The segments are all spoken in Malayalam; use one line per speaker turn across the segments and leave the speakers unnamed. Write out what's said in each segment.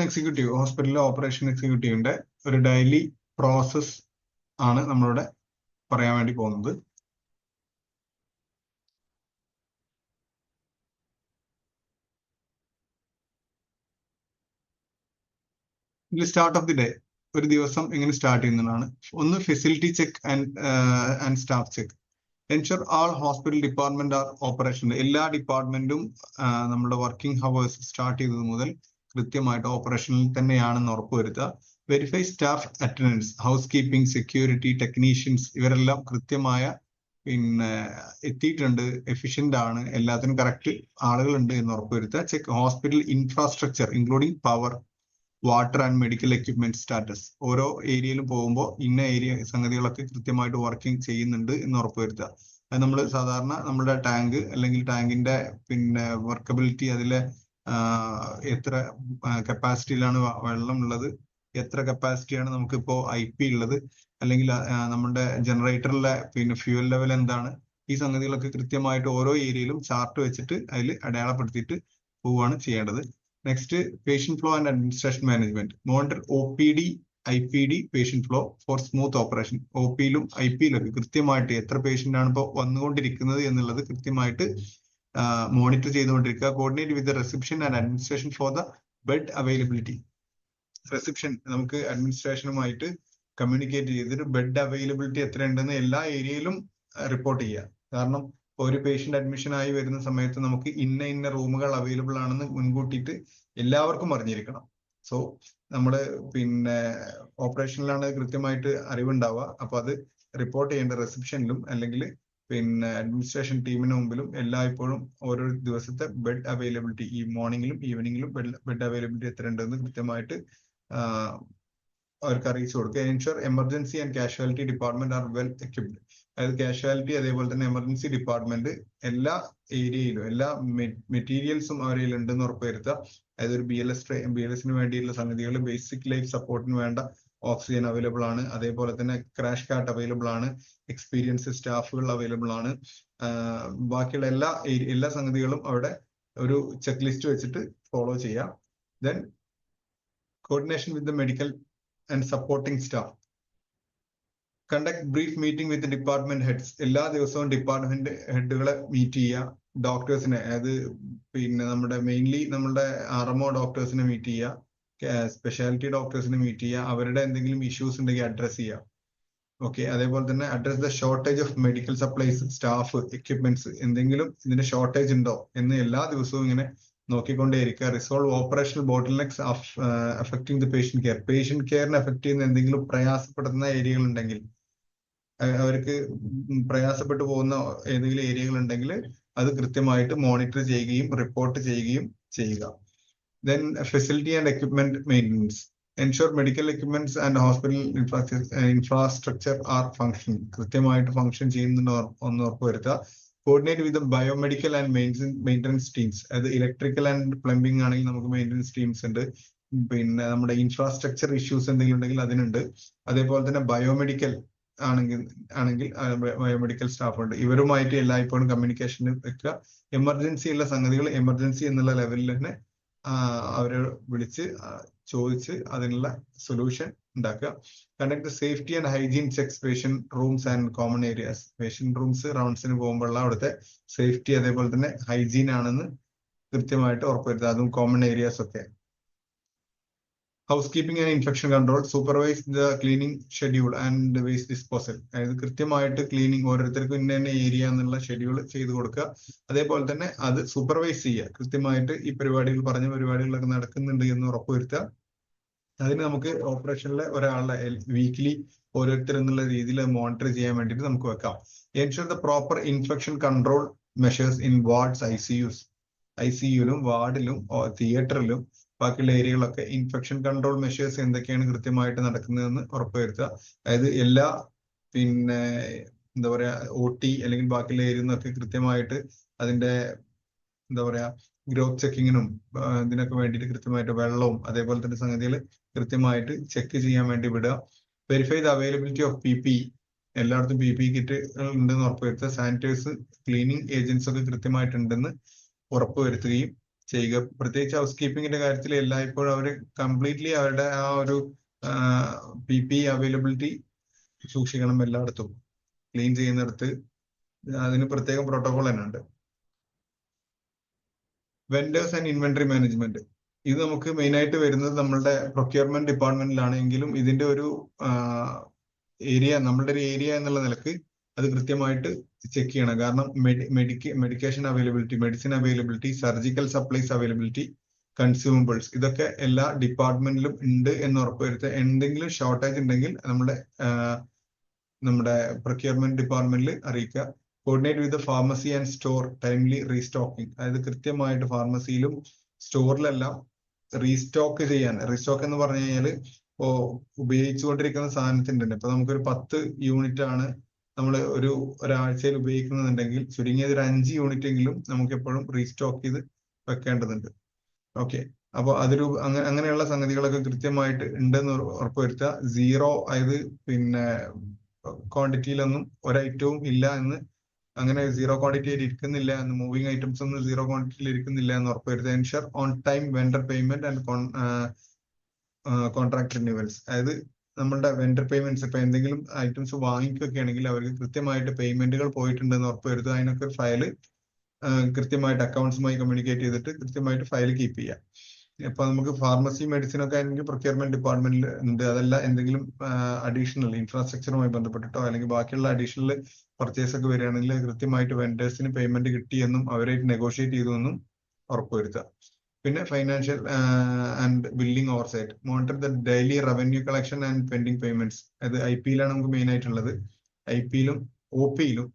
എക്സിക്യൂട്ടീവ്, ഹോസ്പിറ്റലിലെ ഓപ്പറേഷൻ എക്സിക്യൂട്ടീവിന്റെ ഒരു ഡെയിലി പ്രോസസ് ആണ് നമ്മളിവിടെ പറയാൻ വേണ്ടി പോകുന്നത്. സ്റ്റാർട്ട് ഓഫ് ദി ഡേ, ഒരു ദിവസം എങ്ങനെ സ്റ്റാർട്ട് ചെയ്യുന്നതാണ്. ഒന്ന് facility check and staff check. Ensure all hospital department are operation. എല്ലാ ഡിപ്പാർട്ട്മെന്റും നമ്മുടെ വർക്കിംഗ് ഹവേഴ്സ് സ്റ്റാർട്ട് ചെയ്തത് മുതൽ കൃത്യമായിട്ട് ഓപ്പറേഷനിൽ തന്നെയാണെന്ന് ഉറപ്പുവരുത്തുക. Verify staff attendance, house keeping, security, technicians ഇവരെല്ലാം കൃത്യമായ എത്തിയിട്ടുണ്ട്, എഫിഷ്യന്റ് ആണ്, എല്ലാത്തിനും കറക്റ്റ് ആളുകളുണ്ട് എന്ന് ഉറപ്പുവരുത്തുക. Check hospital infrastructure including power, water and medical equipment status. ഓരോ ഏരിയയിലും പോകുമ്പോൾ ഇന്ന ഏരിയ സംഗതികളൊക്കെ കൃത്യമായിട്ട് വർക്കിംഗ് ചെയ്യുന്നുണ്ട് എന്ന് ഉറപ്പുവരുത്തുക. അത് നമ്മൾ സാധാരണ നമ്മുടെ ടാങ്ക് അല്ലെങ്കിൽ ടാങ്കിന്റെ വർക്കബിലിറ്റി, അതിലെ എത്ര കപ്പാസിറ്റിയിലാണ് വെള്ളം ഉള്ളത്, എത്ര കപ്പാസിറ്റിയാണ് നമുക്കിപ്പോ IP ഉള്ളത്, അല്ലെങ്കിൽ നമ്മുടെ ജനറേറ്ററിലെ ഫ്യൂവൽ ലെവൽ എന്താണ്, ഈ സംഗതികളൊക്കെ കൃത്യമായിട്ട് ഓരോ ഏരിയയിലും ചാർട്ട് വെച്ചിട്ട് അതിൽ അടയാളപ്പെടുത്തിയിട്ട് പോവുകയാണ് ചെയ്യേണ്ടത്. Next, patient flow and administration management. Monitor OPD, IPD patient flow for smooth operation. OP-യിലും IP-യിലൊക്കെ കൃത്യമായിട്ട് എത്ര പേഷ്യന്റ് ആണ് ഇപ്പോൾ വന്നുകൊണ്ടിരിക്കുന്നത് എന്നുള്ളത് കൃത്യമായിട്ട് മോണിറ്റർ ചെയ്തുകൊണ്ടിരിക്കുക. Coordinate with reception and administration for the bed availability. Reception നമുക്ക് അഡ്മിനിസ്ട്രേഷനുമായിട്ട് കമ്മ്യൂണിക്കേറ്റ് ചെയ്തിട്ട് ബെഡ് അവൈലബിലിറ്റി എത്രയുണ്ടെന്ന് എല്ലാ ഏരിയയിലും റിപ്പോർട്ട് ചെയ്യുക. കാരണം ഒരു പേഷ്യന്റ് അഡ്മിഷൻ ആയി വരുന്ന സമയത്ത് നമുക്ക് ഇന്ന റൂമുകൾ അവൈലബിൾ ആണെന്ന് മുൻകൂട്ടിയിട്ട് എല്ലാവർക്കും അറിഞ്ഞിരിക്കണം. സോ നമ്മള് ഓപ്പറേഷനിലാണ് കൃത്യമായിട്ട് അറിവുണ്ടാവുക. അപ്പൊ അത് റിപ്പോർട്ട് ചെയ്യേണ്ട റിസപ്ഷനിലും അല്ലെങ്കിൽ അഡ്മിനിസ്ട്രേഷൻ ടീമിന് മുമ്പിലും എല്ലായ്പ്പോഴും ഓരോ ദിവസത്തെ ബെഡ് അവൈലബിലിറ്റി, ഈ മോർണിംഗിലും ഈവനിങ്ങിലും ബെഡ് അവൈലബിലിറ്റി എത്ര ഉണ്ടെന്ന് കൃത്യമായിട്ട് അവർക്ക് അറിയിച്ചു കൊടുക്കുക. Ensure emergency and casualty department are well equipped. അതായത് കാഷ്വാലിറ്റി അതേപോലെ തന്നെ എമർജൻസി ഡിപ്പാർട്ട്മെന്റ് എല്ലാ ഏരിയയിലും എല്ലാ മെറ്റീരിയൽസും അവരിൽ ഉണ്ടെന്ന് ഉറപ്പുവരുത്തുക. അതായത് ഒരു BLSന് വേണ്ടിയുള്ള സംഗതികൾ, ബേസിക് ലൈഫ് സപ്പോർട്ടിന് വേണ്ട ഓക്സിജൻ അവൈലബിൾ ആണ്, അതേപോലെ തന്നെ ക്രാഷ് കാർട്ട് അവൈലബിൾ ആണ്, എക്സ്പീരിയൻസ് സ്റ്റാഫുകൾ അവൈലബിൾ ആണ്. ബാക്കിയുള്ള എല്ലാ സംഗതികളും അവിടെ ഒരു ചെക്ക് ലിസ്റ്റ് വെച്ചിട്ട് ഫോളോ ചെയ്യാം. Then coordination with the medical and supporting staff. Conduct brief meeting with department heads. എല്ലാ ദിവസവും ഡിപ്പാർട്ട്മെന്റ് ഹെഡുകളെ മീറ്റ് ചെയ്യുക. ഡോക്ടേഴ്സിനെ, അതായത് നമ്മുടെ മെയിൻലി നമ്മുടെ RMO ഡോക്ടേഴ്സിനെ മീറ്റ് ചെയ്യുക, സ്പെഷ്യാലിറ്റി ഡോക്ടേഴ്സിനെ മീറ്റ് ചെയ്യുക, അവരുടെ എന്തെങ്കിലും ഇഷ്യൂസ് ഉണ്ടെങ്കിൽ അഡ്രസ് ചെയ്യുക. ഓക്കെ, അതേപോലെ തന്നെ address the shortage of medical supplies, staff, equipments, എന്തെങ്കിലും ഇതിന്റെ ഷോർട്ടേജ് ഉണ്ടോ എന്ന് എല്ലാ ദിവസവും ഇങ്ങനെ നോക്കിക്കൊണ്ടേയിരിക്കുക. Resolve operational bottlenecks affecting the patient care. Patient കെയറിനെ അഫക്ട് ചെയ്യുന്ന എന്തെങ്കിലും പ്രയാസപ്പെടുന്ന ഏരിയകൾ ഉണ്ടെങ്കിൽ, അവർക്ക് പ്രയാസപ്പെട്ടു പോകുന്ന ഏതെങ്കിലും ഏരിയകൾ ഉണ്ടെങ്കിൽ അത് കൃത്യമായിട്ട് മോണിറ്റർ ചെയ്യുകയും റിപ്പോർട്ട് ചെയ്യുകയും ചെയ്യുക. Then facility and equipment maintenance. Ensure medical equipments and hospital infrastructure are function. കൃത്യമായിട്ട് ഫംഗ്ഷൻ ചെയ്യുന്നുണ്ടോ എന്ന് ഉറപ്പുവരുത്തുക. Coordinate with biomedical and maintenance teams. അതായത് ഇലക്ട്രിക്കൽ ആൻഡ് പ്ലംബിംഗ് ആണെങ്കിൽ നമുക്ക് മെയിൻ്റനൻസ് ടീംസ് ഉണ്ട്. നമ്മുടെ ഇൻഫ്രാസ്ട്രക്ചർ ഇഷ്യൂസ് എന്തെങ്കിലും ഉണ്ടെങ്കിൽ അതിനുണ്ട്. അതേപോലെ തന്നെ ബയോമെഡിക്കൽ ആണെങ്കിൽ ബയോമെഡിക്കൽ സ്റ്റാഫ് ഉണ്ട്. ഇവരുമായിട്ട് എല്ലായ്പ്പോഴും കമ്മ്യൂണിക്കേഷൻ വെക്കുക. എമർജൻസി ഉള്ള സംഗതികൾ എമർജൻസി എന്നുള്ള ലെവലിൽ തന്നെ അവരെ വിളിച്ച് ചോദിച്ച് അതിനുള്ള സൊല്യൂഷൻ ഉണ്ടാക്കുക. Conduct safety and hygiene checks patient rooms and common areas. Patient rooms റൗണ്ട്സിന് പോകുമ്പോഴുള്ള അവിടുത്തെ സേഫ്റ്റി അതേപോലെ തന്നെ ഹൈജീൻ ആണെന്ന് കൃത്യമായിട്ട് ഉറപ്പുവരുത്തുക, അതും കോമൺ ഏരിയാസ് ഒക്കെ. Housekeeping and infection control. Supervise the cleaning schedule and waste disposal. അതായത് കൃത്യമായിട്ട് ക്ലീനിങ് ഓരോരുത്തർക്കും ഇന്ന ഏരിയ എന്നുള്ള ഷെഡ്യൂൾ ചെയ്ത് കൊടുക്കുക. അതേപോലെ തന്നെ അത് സൂപ്പർവൈസ് ചെയ്യുക. കൃത്യമായിട്ട് ഈ പറഞ്ഞ പരിപാടികളൊക്കെ നടക്കുന്നുണ്ട് എന്ന് ഉറപ്പുവരുത്തുക. അതിന് നമുക്ക് ഓപ്പറേഷനിലെ ഒരാളുടെ വീക്ക്ലി ഓരോരുത്തർ എന്നുള്ള രീതിയിൽ മോണിറ്റർ ചെയ്യാൻ വേണ്ടിയിട്ട് നമുക്ക് വെക്കാം. Ensure the proper infection control measures in wards, ICUലും വാർഡിലും തിയേറ്ററിലും ബാക്കിയുള്ള ഏരിയകളൊക്കെ ഇൻഫെക്ഷൻ കൺട്രോൾ മെഷേഴ്സ് എന്തൊക്കെയാണ് കൃത്യമായിട്ട് നടക്കുന്നതെന്ന് ഉറപ്പുവരുത്തുക. അതായത് എല്ലാ OT അല്ലെങ്കിൽ ബാക്കിയുള്ള ഏരിയയിൽ നിന്നൊക്കെ കൃത്യമായിട്ട് അതിന്റെ ഗ്രോത്ത് ചെക്കിങ്ങിനും ഇതിനൊക്കെ വേണ്ടിയിട്ട് കൃത്യമായിട്ട് വെള്ളവും അതേപോലെ തന്നെ സംഗതികൾ കൃത്യമായിട്ട് ചെക്ക് ചെയ്യാൻ വേണ്ടി വിടുക. Verify the availability of PPE. എല്ലായിടത്തും PPE കിറ്റ് ഉണ്ടെന്ന് ഉറപ്പുവരുത്തുക. സാനിറ്റൈസേഴ്സ്, ക്ലീനിങ് ഏജൻസ് ഒക്കെ കൃത്യമായിട്ടുണ്ടെന്ന് ഉറപ്പുവരുത്തുകയും ചെയ്യുക. പ്രത്യേകിച്ച് ഹൗസ് കീപ്പിങ്ങിന്റെ കാര്യത്തിൽ എല്ലായ്പ്പോഴും അവർ കംപ്ലീറ്റ്ലി അവരുടെ ആ ഒരു PPE അവൈലബിലിറ്റി സൂക്ഷിക്കണം. എല്ലായിടത്തും ക്ലീൻ ചെയ്യുന്നിടത്ത് അതിന് പ്രത്യേകം പ്രോട്ടോകോൾ തന്നെ ഉണ്ട്. വെൻഡേഴ്സ് ആൻഡ് ഇൻവെന്ററി മാനേജ്മെന്റ്, ഇത് നമുക്ക് മെയിൻ ആയിട്ട് വരുന്നത് നമ്മളുടെ പ്രൊക്യൂർമെന്റ് ഡിപ്പാർട്ട്മെന്റിലാണ്. എങ്കിലും ഇതിന്റെ ഒരു ഏരിയ, നമ്മളുടെ ഒരു ഏരിയ എന്നുള്ള നിലക്ക് അത് കൃത്യമായിട്ട് ചെക്ക് ചെയ്യണം. കാരണം medication availability, medicine availability, surgical supplies availability, consumables, ഇതൊക്കെ എല്ലാ ഡിപ്പാർട്ട്മെന്റിലും ഉണ്ട് എന്ന് ഉറപ്പുവരുത്തുക. എന്തെങ്കിലും ഷോർട്ടേജ് ഉണ്ടെങ്കിൽ നമ്മുടെ പ്രൊക്യൂർമെന്റ് ഡിപ്പാർട്ട്മെന്റിൽ അറിയിക്കുക. Coordinate with pharmacy and store timely restocking, അതായത് കൃത്യമായിട്ട് ഫാർമസിയിലും സ്റ്റോറിലെല്ലാം റീസ്റ്റോക്ക് ചെയ്യാൻ. റീസ്റ്റോക്ക് എന്ന് പറഞ്ഞു കഴിഞ്ഞാൽ ഉപയോഗിച്ചുകൊണ്ടിരിക്കുന്ന സാധനത്തിന്റെ ഇപ്പൊ നമുക്കൊരു 10 യൂണിറ്റ് ആണ് നമ്മൾ ഒരാഴ്ചയിൽ ഉപയോഗിക്കുന്നുണ്ടെങ്കിൽ ചുരുങ്ങിയത് ഒരു 5 യൂണിറ്റ് എങ്കിലും നമുക്ക് എപ്പോഴും റീസ്റ്റോക്ക് ചെയ്ത് വെക്കേണ്ടതുണ്ട്. ഓക്കെ, അപ്പൊ അതൊരു അങ്ങനെയുള്ള സംഗതികളൊക്കെ കൃത്യമായിട്ട് ഉണ്ടെന്ന് ഉറപ്പുവരുത്തുക. സീറോ, അതായത് പിന്നെ ക്വാണ്ടിറ്റിയിലൊന്നും ഒരൈറ്റവും ഇല്ല എന്ന്, അങ്ങനെ സീറോ ക്വാണ്ടിറ്റിയിൽ ഇരിക്കുന്നില്ല എന്ന്, മൂവിങ് ഐറ്റംസ് ഒന്നും സീറോ ക്വാണ്ടിറ്റിയിൽ ഇരിക്കുന്നില്ല എന്ന് ഉറപ്പുവരുത്തുക. Ensure on time vendor payment and contract renewals, അതായത് നമ്മളുടെ വെണ്ടർ പേയ്മെന്റ്സ്, ഇപ്പൊ എന്തെങ്കിലും ഐറ്റംസ് വാങ്ങിക്കുകയൊക്കെ ആണെങ്കിൽ അവർക്ക് കൃത്യമായിട്ട് പേയ്മെന്റുകൾ പോയിട്ടുണ്ടെന്ന് ഉറപ്പുവരുത്തുക. അതിനൊക്കെ ഒരു ഫയല് കൃത്യമായിട്ട് അക്കൗണ്ട്സുമായി കമ്മ്യൂണിക്കേറ്റ് ചെയ്തിട്ട് കൃത്യമായിട്ട് ഫയൽ കീപ്പ് ചെയ്യാം. ഇപ്പൊ നമുക്ക് ഫാർമസി, മെഡിസിൻ ഒക്കെ ആണെങ്കിൽ പ്രൊക്യൂർമെന്റ് ഡിപ്പാർട്ട്മെന്റിൽ ഉണ്ട്. അതല്ല എന്തെങ്കിലും അഡീഷണൽ ഇൻഫ്രാസ്ട്രക്ചറുമായി ബന്ധപ്പെട്ടിട്ടോ അല്ലെങ്കിൽ ബാക്കിയുള്ള അഡീഷണൽ പർച്ചേസ് ഒക്കെ വരികയാണെങ്കിൽ കൃത്യമായിട്ട് വെൻഡേഴ്സിന് പേയ്മെന്റ് കിട്ടിയെന്നും അവരായിട്ട് നെഗോഷിയേറ്റ് ചെയ്തു എന്നും ഉറപ്പുവരുത്തുക. പിന്നെ financial and billing oversight, monitor the daily revenue collection and pending payments. അത് IP-യിലാണ് നമുക്ക് മെയിൻ ആയിട്ടുള്ളത്. IP-യിലും OP-യിലും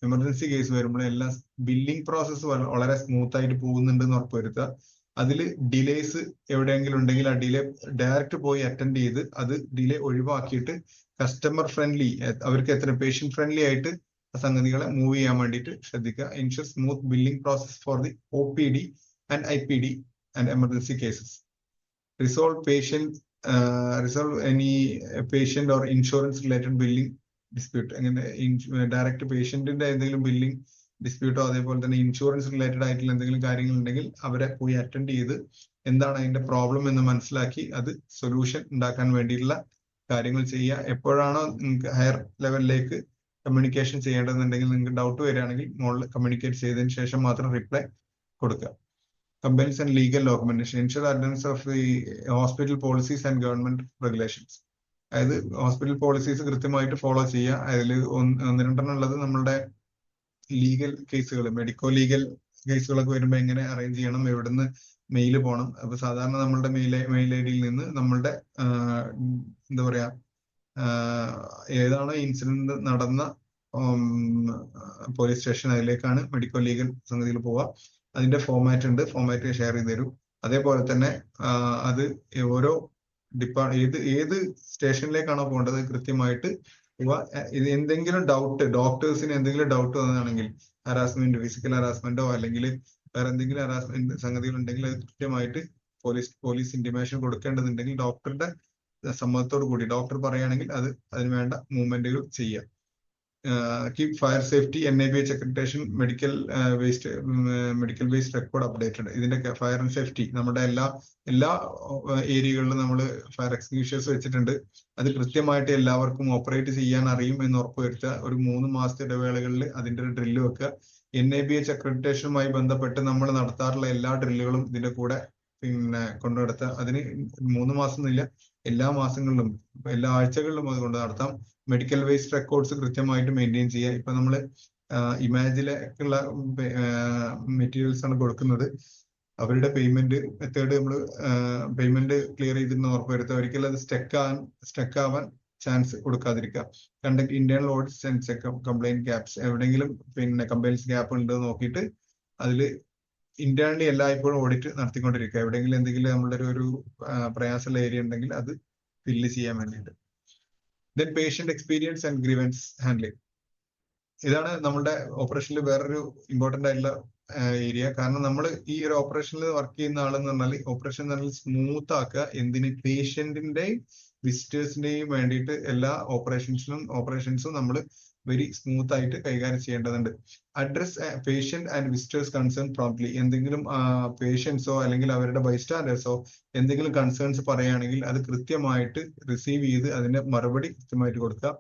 എമർജൻസി കേസ് വരുമ്പോൾ എല്ലാം ബില്ലിംഗ് പ്രോസസ്സ് വളരെ സ്മൂത്ത് ആയിട്ട് പോകുന്നുണ്ടെന്ന് ഉറപ്പുവരുത്തുക. അതിൽ ഡിലേസ് എവിടെയെങ്കിലും ഉണ്ടെങ്കിൽ ആ ഡിലേ ഡയറക്റ്റ് പോയി അറ്റൻഡ് ചെയ്ത് അത് ഡിലേ ഒഴിവാക്കിയിട്ട് കസ്റ്റമർ ഫ്രണ്ട്ലി, അവർക്ക് എത്ര പേഷ്യന്റ് ഫ്രണ്ട്ലി ആയിട്ട് സംഗതികളെ മൂവ് ചെയ്യാൻ വേണ്ടിയിട്ട് ശ്രദ്ധിക്കുക. Insure smooth billing process for the OPD and IPD and emergency cases. Resolve any patient or insurance related billing dispute. അങ്ങനെ ഡയറക്റ്റ് പേഷ്യന്റിന്റെ എന്തെങ്കിലും ബില്ലിംഗ് ഡിസ്പ്യൂട്ടോ അതേപോലെ തന്നെ ഇൻഷുറൻസ് റിലേറ്റഡ് ആയിട്ടുള്ള എന്തെങ്കിലും കാര്യങ്ങൾ ഉണ്ടെങ്കിൽ അവരെ പോയി അറ്റൻഡ് ചെയ്ത് എന്താണ് അതിന്റെ പ്രോബ്ലം എന്ന് മനസ്സിലാക്കി അത് സൊല്യൂഷൻ ഉണ്ടാക്കാൻ വേണ്ടിയിട്ടുള്ള കാര്യങ്ങൾ ചെയ്യുക. എപ്പോഴാണോ നിങ്ങൾക്ക് ഹയർ ലെവലിലേക്ക് കമ്മ്യൂണിക്കേഷൻ ചെയ്യേണ്ടതെന്നുണ്ടെങ്കിൽ, നിങ്ങൾക്ക് ഡൗട്ട് വരികയാണെങ്കിൽ മുകളിൽ കമ്മ്യൂണിക്കേറ്റ് ചെയ്തതിനു ശേഷം മാത്രം റിപ്ലൈ കൊടുക്കുക. Compels and legal documentation, ensure attendance of the hospital policies and government regulations. അതായത് ഹോസ്പിറ്റൽ പോളിസീസ് കൃത്യമായിട്ട് ഫോളോ ചെയ്യുക. അതിൽ 1-2 ഉള്ളത് നമ്മളുടെ ലീഗൽ കേസുകൾ, മെഡിക്കോ ലീഗൽ കേസുകളൊക്കെ വരുമ്പോൾ എങ്ങനെ അറേഞ്ച് ചെയ്യണം, എവിടുന്ന് മെയിൽ പോകണം. അപ്പൊ സാധാരണ നമ്മളുടെ മെയിൽ ID-യിൽ നിന്ന് നമ്മളുടെ എന്താ പറയാ ഏതാണോ ഇൻസിഡന്റ് നടന്ന പോലീസ് സ്റ്റേഷൻ, അതിലേക്കാണ് മെഡിക്കോ ലീഗൽ സംഗതിയിൽ പോവുക. അതിന്റെ ഫോമാറ്റ് ഉണ്ട്, ഫോമാറ്റ് ഷെയർ ചെയ്ത് തരും. അതേപോലെ തന്നെ അത് ഓരോ ഏത് സ്റ്റേഷനിലേക്കാണോ പോകേണ്ടത് കൃത്യമായിട്ട് ഇത് എന്തെങ്കിലും ഡൗട്ട്, ഡോക്ടേഴ്സിന് എന്തെങ്കിലും ഡൗട്ട് വന്നതാണെങ്കിൽ, ഹറാസ്മെന്റ്, ഫിസിക്കൽ ഹറാസ്മെന്റോ അല്ലെങ്കിൽ വേറെ എന്തെങ്കിലും ഹറാസ്മെന്റ് സംഗതികൾ ഉണ്ടെങ്കിൽ അത് കൃത്യമായിട്ട് പോലീസ് ഇന്റിമേഷൻ കൊടുക്കേണ്ടതുണ്ടെങ്കിൽ ഡോക്ടറുടെ സമ്മതത്തോടു കൂടി ഡോക്ടർ പറയുകയാണെങ്കിൽ അതിന് വേണ്ട മൂവ്മെന്റുകൾ ചെയ്യുക. Keep fire safety NABH accreditation medical waste record updated. ഇതിന്റെ ഫയർ ആൻഡ് സേഫ്റ്റി നമ്മുടെ എല്ലാ ഏരിയകളിലും നമ്മൾ ഫയർ എക്സ്റ്റിങ്വിഷേഴ്സ് വെച്ചിട്ടുണ്ട്. അത് കൃത്യമായിട്ട് എല്ലാവർക്കും ഓപ്പറേറ്റ് ചെയ്യാൻ അറിയും എന്ന് ഉറപ്പുവരുത്തുക. ഒരു 3 മാസത്തെ ഇടവേളകളിൽ അതിന്റെ ഒരു ഡ്രില്ല് വെക്കുക. NABH അക്രഡിറ്റേഷനുമായി ബന്ധപ്പെട്ട് നമ്മൾ നടത്താറുള്ള എല്ലാ ഡ്രില്ലുകളും ഇതിന്റെ കൂടെ കൊണ്ടുനടത്തുക. അതിന് 3 മാസം എന്നില്ല, എല്ലാ മാസങ്ങളിലും എല്ലാ ആഴ്ചകളിലും അത് കൊണ്ട് നടത്താം. മെഡിക്കൽ വേസ്റ്റ് റെക്കോർഡ്സ് കൃത്യമായിട്ട് മെയിൻറ്റെയിൻ ചെയ്യുക. ഇപ്പൊ നമ്മൾ ഇമാജിലേക്കുള്ള മെറ്റീരിയൽസ് ആണ് കൊടുക്കുന്നത്. അവരുടെ പേയ്മെന്റ് മെത്തേഡ് നമ്മൾ പേയ്മെന്റ് ക്ലിയർ ചെയ്തിരുന്ന ഉറപ്പുവരുത്തുക. ഒരിക്കലും അത് സ്റ്റക്ക് ആവാൻ ചാൻസ് കൊടുക്കാതിരിക്കുക. Conduct internal audits and check complaint gaps. എവിടെയെങ്കിലും കംപ്ലൈന്റ്സ് ഗ്യാപ്പ് ഉണ്ട് നോക്കിയിട്ട് അതിൽ ഇന്റേണലി എല്ലായ്പ്പോഴും ഓഡിറ്റ് നടത്തിക്കൊണ്ടിരിക്കുക. എവിടെയെങ്കിലും എന്തെങ്കിലും നമ്മളുടെ ഒരു പ്രയാസമുള്ള ഏരിയ ഉണ്ടെങ്കിൽ അത് ഫില്ല് ചെയ്യാൻ വേണ്ടിയിട്ട്. Then patient experience and grievance handling. ഇതാണ് നമ്മുടെ ഓപ്പറേഷനിൽ വേറൊരു ഇമ്പോർട്ടന്റ് ആയിട്ടുള്ള ഏരിയ. കാരണം നമ്മൾ ഈ ഒരു ഓപ്പറേഷനിൽ വർക്ക് ചെയ്യുന്ന ആളെന്ന് പറഞ്ഞാൽ ഓപ്പറേഷൻ നല്ല സ്മൂത്ത് ആക്കുക. എന്തിന്? പേഷ്യന്റിന്റെയും വിസിറ്റേഴ്സിന്റെയും വേണ്ടിയിട്ട് എല്ലാ ഓപ്പറേഷൻസും നമ്മൾ വെരി സ്മൂത്ത് ആയിട്ട് കൈകാര്യം ചെയ്യേണ്ടതുണ്ട്. Address patient and visitors concern promptly. എന്തെങ്കിലും പേഷ്യൻസോ അല്ലെങ്കിൽ അവരുടെ ബൈസ്റ്റാൻഡേഴ്സോ എന്തെങ്കിലും കൺസേൺസ് പറയുകയാണെങ്കിൽ അത് കൃത്യമായിട്ട് റിസീവ് ചെയ്ത് അതിന്റെ മറുപടി കൃത്യമായിട്ട് കൊടുക്കുക.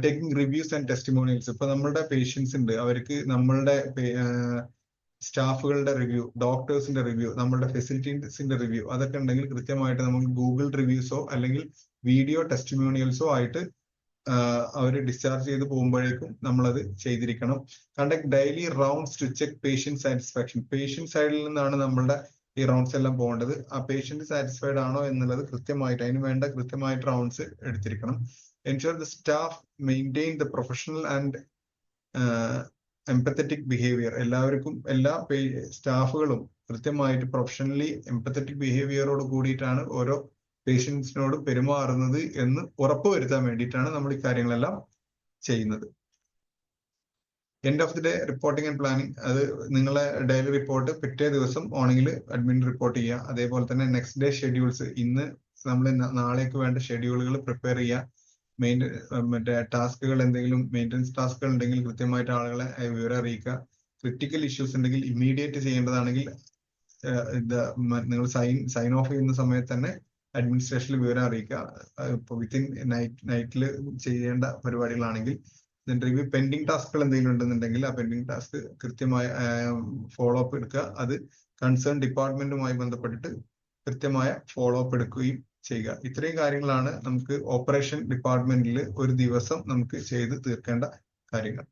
Taking reviews and testimonials. ഇപ്പൊ നമ്മളുടെ പേഷ്യൻസ് ഉണ്ട്, അവർക്ക് നമ്മളുടെ സ്റ്റാഫുകളുടെ റിവ്യൂ, ഡോക്ടേഴ്സിന്റെ റിവ്യൂ, നമ്മളുടെ ഫെസിലിറ്റീസിന്റെ റിവ്യൂ, അതൊക്കെ ഉണ്ടെങ്കിൽ കൃത്യമായിട്ട് നമുക്ക് ഗൂഗിൾ റിവ്യൂസോ അല്ലെങ്കിൽ വീഡിയോ ടെസ്റ്റിമോണിയൽസോ ആയിട്ട് അവർ ഡിസ്ചാർജ് ചെയ്ത് പോകുമ്പോഴേക്കും നമ്മളത് ചെയ്തിരിക്കണം. Conduct daily rounds to check patient satisfaction. Patient സൈഡിൽ നിന്നാണ് നമ്മളുടെ ഈ റൗണ്ട്സ് എല്ലാം പോകേണ്ടത്. ആ പേഷ്യന്റ് സാറ്റിസ്ഫൈഡ് ആണോ എന്നുള്ളത് കൃത്യമായിട്ട് അതിന് വേണ്ട കൃത്യമായിട്ട് റൗണ്ട്സ് എടുത്തിരിക്കണം. Ensure the staff maintain the professional and empathetic behaviour. എല്ലാവർക്കും എല്ലാ സ്റ്റാഫുകളും കൃത്യമായിട്ട് പ്രൊഫഷണലി എംപത്തറ്റിക് ബിഹേവിയറോട് കൂടിയിട്ടാണ് ഓരോ പേഷ്യൻസിനോട് പെരുമാറുന്നത് എന്ന് ഉറപ്പുവരുത്താൻ വേണ്ടിയിട്ടാണ് നമ്മൾ ഈ കാര്യങ്ങളെല്ലാം ചെയ്യുന്നത്. End of the day reporting and planning. അത് നിങ്ങളെ ഡെയിലി റിപ്പോർട്ട് പിറ്റേ ദിവസം മോർണിംഗിൽ അഡ്മിൻ റിപ്പോർട്ട് ചെയ്യുക. അതേപോലെ തന്നെ നെക്സ്റ്റ് ഡേ ഷെഡ്യൂൾസ്, ഇന്ന് നമ്മൾ നാളേക്ക് വേണ്ട ഷെഡ്യൂളുകൾ പ്രിപ്പയർ ചെയ്യുക. മറ്റേ ടാസ്കുകൾ, എന്തെങ്കിലും മെയിൻ്റനൻസ് ടാസ്കുകൾ ഉണ്ടെങ്കിൽ കൃത്യമായിട്ട് ആളുകളെ വിവരം അറിയിക്കുക. ക്രിട്ടിക്കൽ ഇഷ്യൂസ് ഉണ്ടെങ്കിൽ ഇമ്മീഡിയറ്റ് ചെയ്യേണ്ടതാണെങ്കിൽ നിങ്ങൾ സൈൻ ഓഫ് ചെയ്യുന്ന സമയത്ത് തന്നെ അഡ്മിനിസ്ട്രേഷനിൽ വിവരം അറിയിക്കുക. ഇപ്പോൾ വിത്തിൻ നൈറ്റിൽ ചെയ്യേണ്ട പരിപാടികളാണെങ്കിൽ റിവ്യൂ. പെൻഡിങ് ടാസ്കുകൾ എന്തെങ്കിലും ഉണ്ടെന്നുണ്ടെങ്കിൽ ആ പെൻഡിങ് ടാസ്ക് കൃത്യമായ ഫോളോ അപ്പ് എടുക്കുക. അത് കൺസേൺ ഡിപ്പാർട്ട്മെന്റുമായി ബന്ധപ്പെട്ടിട്ട് കൃത്യമായ ഫോളോ അപ്പ് എടുക്കുകയും ചെയ്യുക. ഇത്രയും കാര്യങ്ങളാണ് നമുക്ക് ഓപ്പറേഷൻ ഡിപ്പാർട്ട്മെന്റിൽ ഒരു ദിവസം നമുക്ക് ചെയ്ത് തീർക്കേണ്ട കാര്യങ്ങൾ.